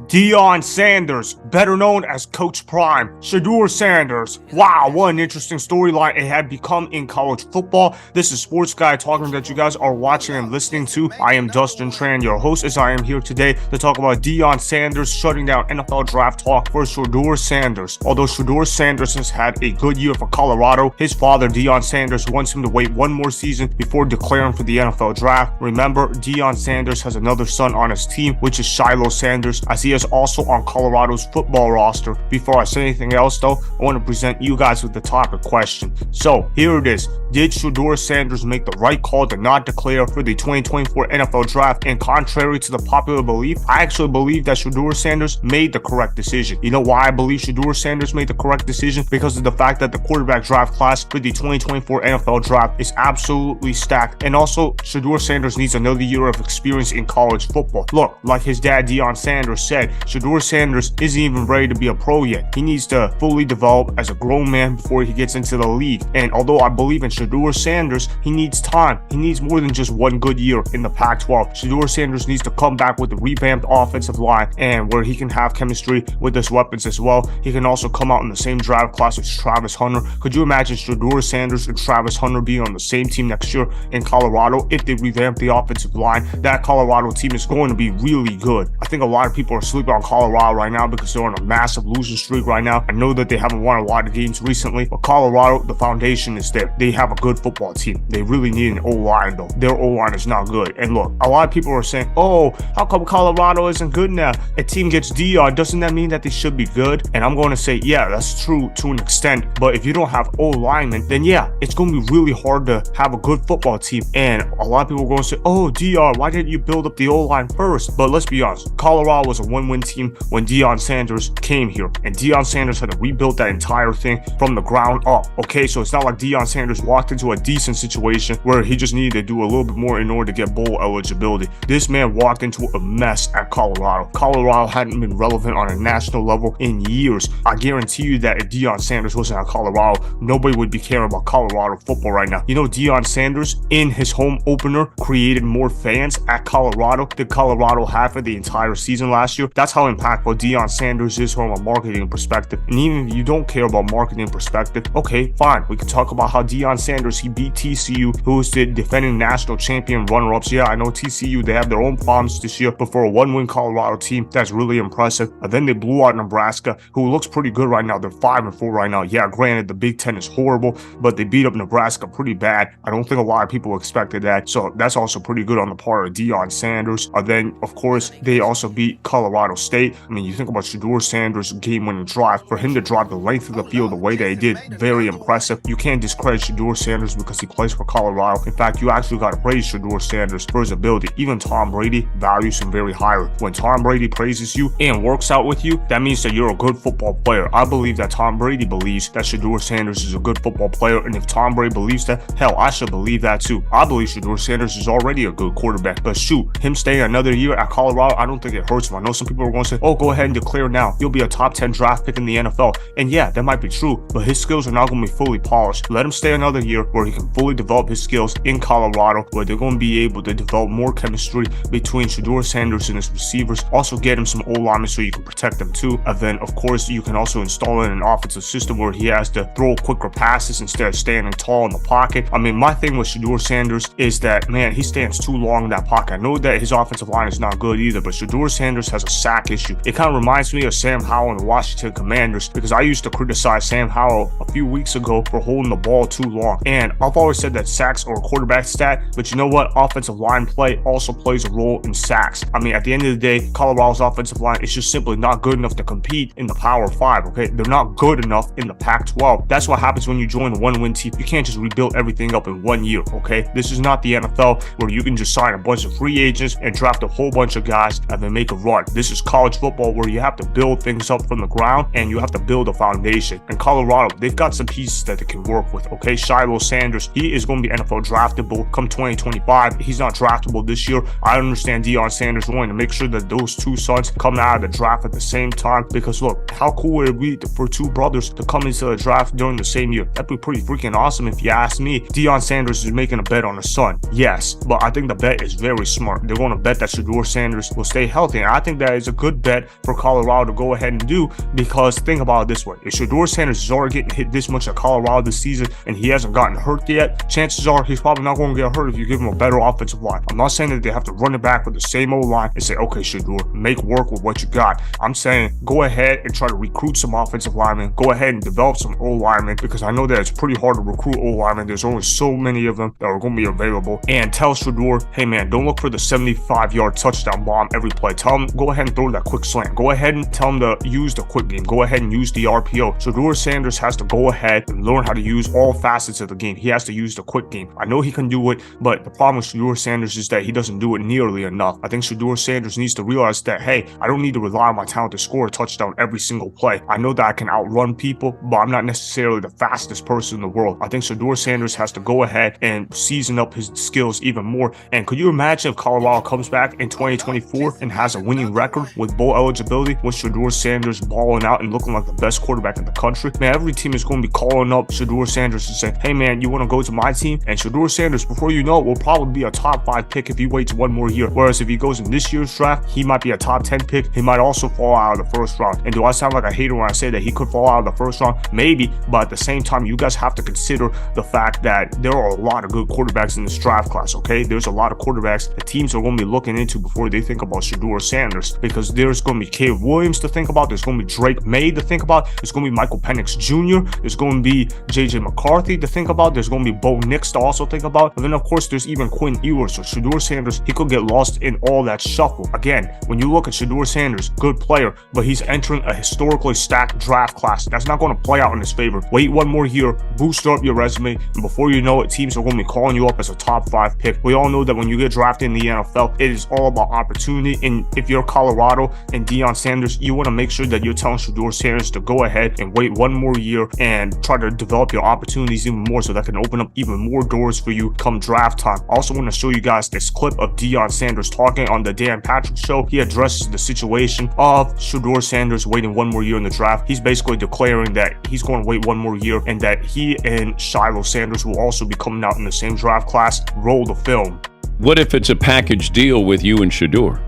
Deion Sanders, better known as Coach Prime, Shedeur Sanders. Wow, what an interesting storyline it had become in college football. This is Sports Guy talking that you guys are watching and listening to. I am Dustin Tran, your host, as I am here today to talk about Deion Sanders shutting down NFL draft talk for Shedeur Sanders. Although Shedeur Sanders has had a good year for Colorado, his father, Deion Sanders, wants him to wait one more season before declaring for the NFL draft. Remember, Deion Sanders has another son on his team, which is Shilo Sanders, as he is also on Colorado's football roster. Before I say anything else though, I want to present you guys with the topic question. So here it is. Did Shedeur Sanders make the right call to not declare for the 2024 NFL draft? And contrary to the popular belief, I actually believe that Shedeur Sanders made the correct decision. You know why I believe Shedeur Sanders made the correct decision? Because of the fact that the quarterback draft class for the 2024 NFL draft is absolutely stacked. And also, Shedeur Sanders needs another year of experience in college football. Look, like his dad Deion Sanders said, Shedeur Sanders isn't even ready to be a pro yet. He needs to fully develop as a grown man before he gets into the league. And although I believe in Shedeur Sanders, he needs time. He needs more than just one good year in the Pac-12. Shedeur Sanders needs to come back with a revamped offensive line and where he can have chemistry with his weapons as well. He can also come out in the same draft class as Travis Hunter. Could you imagine Shedeur Sanders and Travis Hunter being on the same team next year in Colorado if they revamp the offensive line? That Colorado team is going to be really good. I think a lot of people are sleeping on Colorado right now because they're on a massive losing streak right now. I know that they haven't won a lot of games recently, but Colorado, the foundation is there. They have a good football team. They really need an O-line though. Their O-line is not good. And look, a lot of people are saying, oh, how come Colorado isn't good now? A team gets Deion, doesn't that mean that they should be good? And I'm going to say, yeah, that's true to an extent. But if you don't have O-linemen, then yeah, it's going to be really hard to have a good football team. And a lot of people are going to say, oh, Deion, why didn't you build up the O-line first? But let's be honest, Colorado was a one-win team when Deion Sanders came here. And Deion Sanders had to rebuild that entire thing from the ground up. Okay, so it's not like Deion Sanders walked into a decent situation where he just needed to do a little bit more in order to get bowl eligibility. This man walked into a mess at Colorado. Colorado hadn't been relevant on a national level in years. I guarantee you that if Deion Sanders wasn't at Colorado, nobody would be caring about Colorado football right now. You know, Deion Sanders in his home opener created more fans at Colorado than Colorado had for the entire season last year. That's how impactful Deion Sanders is from a marketing perspective. And even if you don't care about marketing perspective, okay, fine. We can talk about how Deion Sanders, he beat TCU, who is the defending national champion runner-ups. Yeah, I know TCU, they have their own problems this year, but for a one-win Colorado team, that's really impressive. And then they blew out Nebraska, who looks pretty good right now. They're 5-4 right now. Yeah, granted, the Big Ten is horrible, but they beat up Nebraska pretty bad. I don't think a lot of people expected that. So that's also pretty good on the part of Deion Sanders. And then, of course, they also beat Colorado State. I mean, you think about Shedeur Sanders' game-winning drive. For him to drive the length of the field the way that he did, very impressive. You can't discredit Shedeur Sanders because he plays for Colorado. In fact, you actually got to praise Shedeur Sanders for his ability. Even Tom Brady values him very highly. When Tom Brady praises you and works out with you, that means that you're a good football player. I believe that Tom Brady believes that Shedeur Sanders is a good football player, and if Tom Brady believes that, hell, I should believe that too. I believe Shedeur Sanders is already a good quarterback, but shoot, him staying another year at Colorado, I don't think it hurts him. I know some people are going to say, oh, go ahead and declare now. You'll be a top 10 draft pick in the NFL. And yeah, that might be true, but his skills are not going to be fully polished. Let him stay another year where he can fully develop his skills in Colorado, where they're going to be able to develop more chemistry between Shedeur Sanders and his receivers. Also get him some O-linemen so you can protect them too. And then, of course, you can also install in an offensive system where he has to throw quicker passes instead of standing tall in the pocket. I mean, my thing with Shedeur Sanders is that, man, he stands too long in that pocket. I know that his offensive line is not good either, but Shedeur Sanders has a sack issue. It kind of reminds me of Sam Howell and the Washington Commanders, because I used to criticize Sam Howell a few weeks ago for holding the ball too long. And I've always said that sacks are a quarterback stat, but you know what? Offensive line play also plays a role in sacks. I mean, at the end of the day, Colorado's offensive line is just simply not good enough to compete in the Power 5, okay? They're not good enough in the Pac-12. That's what happens when you join a one-win team. You can't just rebuild everything up in 1 year, okay? This is not the NFL where you can just sign a bunch of free agents and draft a whole bunch of guys and then make a run. This is college football where you have to build things up from the ground and you have to build a foundation. And Colorado, they've got some pieces that they can work with, okay? Shilo Sanders, he is going to be NFL draftable come 2025. He's not draftable this year. I understand Deion Sanders wanting to make sure that those two sons come out of the draft at the same time, because look, how cool would it be for two brothers to come into the draft during the same year? That'd be pretty freaking awesome if you ask me. Deion Sanders is making a bet on a son, yes, but I think the bet is very smart. They're going to bet that Shedeur Sanders will stay healthy, and I think that is a good bet for Colorado to go ahead and do, because think about it this way. If Shedeur Sanders is already getting hit this much at Colorado this season and he hasn't gotten hurt yet, chances are he's probably not going to get hurt if you give him a better offensive line. I'm not saying that they have to run it back with the same old line and say, okay, Shadur, make work with what you got. I'm saying go ahead and try to recruit some offensive linemen. Go ahead and develop some O-linemen, because I know that it's pretty hard to recruit O-linemen. There's only so many of them that are going to be available. And tell Shadur, hey man, don't look for the 75-yard touchdown bomb every play. Tell him, go ahead and throw that quick slant. Go ahead and tell him to use the quick game. Go ahead and use the RPO. Shedeur Sanders has to go ahead and learn how to use all facets of the game. He has to use the quick game. I know he can do it, but the problem with Shedeur Sanders is that he doesn't do it nearly enough. I think Shedeur Sanders needs to realize that, hey, I don't need to rely on my talent to score a touchdown every single play. I know that I can outrun people, but I'm not necessarily the fastest person in the world. I think Shedeur Sanders has to go ahead and season up his skills even more. And could you imagine if Colorado comes back in 2024 and has a winning record with bowl eligibility, with Shedeur Sanders balling out and looking like the best quarterback in the country? Man, every team is going to be calling up Shedeur Sanders and saying, hey man, you want to go to my team? And Shedeur Sanders, before you know it, will probably be a top 5 pick if he waits one more year. Whereas if he goes in this year's draft, he might be a top 10 pick. He might also fall out of the first round. And do I sound like a hater when I say that he could fall out of the first round? Maybe, but at the same time, you guys have to consider the fact that there are a lot of good quarterbacks in this draft class, okay? There's a lot of quarterbacks that teams are going to be looking into before they think about Shedeur Sanders, because there's going to be Caleb Williams to think about. There's going to be Drake Maye to think about. There's going to be Michael Penix Jr. There's going to be JJ McCarthy to think about. There's going to be Bo Nix to also think about. And then, of course, there's even Quinn Ewers. So Shedeur Sanders, he could get lost in all that shuffle. Again, when you look at Shedeur Sanders, good player, but he's entering a historically stacked draft class. That's not going to play out in his favor. Wait one more year, boost up your resume, and before you know it, teams are going to be calling you up as a top 5 pick. We all know that when you get drafted in the NFL, it is all about opportunity. And if you're Colorado and Deion Sanders, you want to make sure that you're telling Shedeur Sanders to go ahead and wait one more year and try to develop your opportunities even more, so that can open up even more doors for you come draft time. I also want to show you guys this clip of Deion Sanders talking on the Dan Patrick Show. He addresses the situation of Shedeur Sanders waiting one more year in the draft. He's basically declaring that he's going to wait one more year and that he and Shilo Sanders will also be coming out in the same draft class. Roll the film. What if it's a package deal with you and Shadur?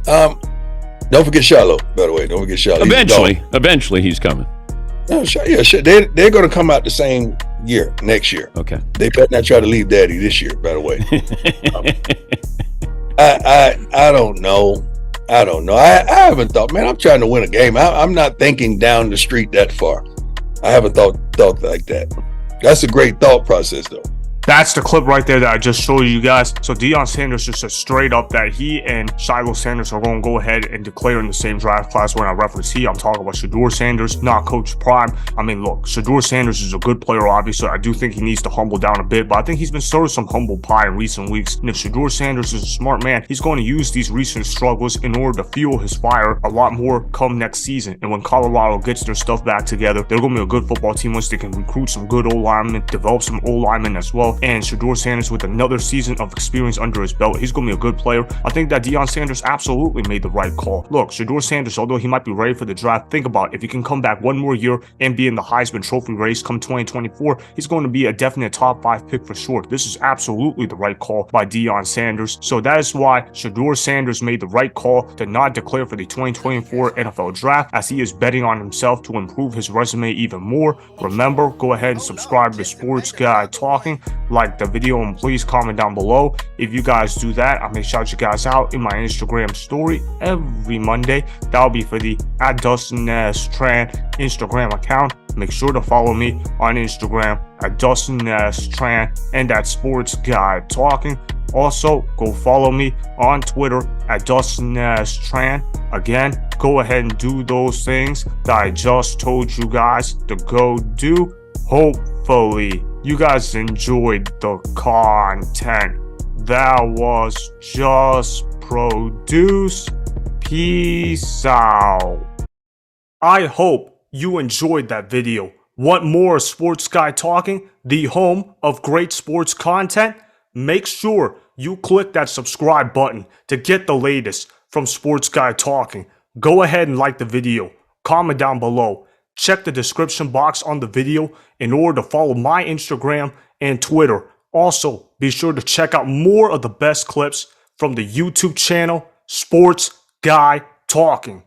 Don't forget Shilo, by the way. Don't forget Shilo. Eventually he's coming. No, yeah, they're going to come out the same year, next year. Okay. They better not try to leave Daddy this year, by the way. I don't know. I haven't thought, man, I'm trying to win a game. I'm not thinking down the street that far. I haven't thought like that. That's a great thought process, though. That's the clip right there that I just showed you guys. So Deion Sanders just said straight up that he and Shilo Sanders are going to go ahead and declare in the same draft class. When I reference he, I'm talking about Shedeur Sanders, not Coach Prime. I mean, look, Shedeur Sanders is a good player, obviously. I do think he needs to humble down a bit, but I think he's been served some humble pie in recent weeks. And if Shedeur Sanders is a smart man, he's going to use these recent struggles in order to fuel his fire a lot more come next season. And when Colorado gets their stuff back together, they're going to be a good football team once they can recruit some good O-linemen, develop some O-linemen as well. And Shedeur Sanders, with another season of experience under his belt, he's going to be a good player. I think that Deion Sanders absolutely made the right call. Look, Shedeur Sanders, although he might be ready for the draft, think about it. If he can come back one more year and be in the Heisman Trophy race come 2024, he's going to be a definite top 5 pick for sure. This is absolutely the right call by Deion Sanders. So that is why Shedeur Sanders made the right call to not declare for the 2024 NFL draft, as he is betting on himself to improve his resume even more. Remember, go ahead and subscribe to Sports Guy Talking, like the video, and please comment down below. If you guys do that, I may shout you guys out in my Instagram story every Monday. That'll be for the @Dustin Tran Instagram account. Make sure to follow me on Instagram @Dustin Tran and @Sports Guy Talking. Also, go follow me on Twitter @Dustin Tran. Again, go ahead and do those things that I just told you guys to go do. Hopefully, you guys enjoyed the content that was just produced. Peace out. I hope you enjoyed that video. Want more Sports Guy Talking, the home of great sports content? Make sure you click that subscribe button to get the latest from Sports Guy Talking. Go ahead and like the video, comment down below. Check the description box on the video in order to follow my Instagram and Twitter. Also, be sure to check out more of the best clips from the YouTube channel, Sports guy talking.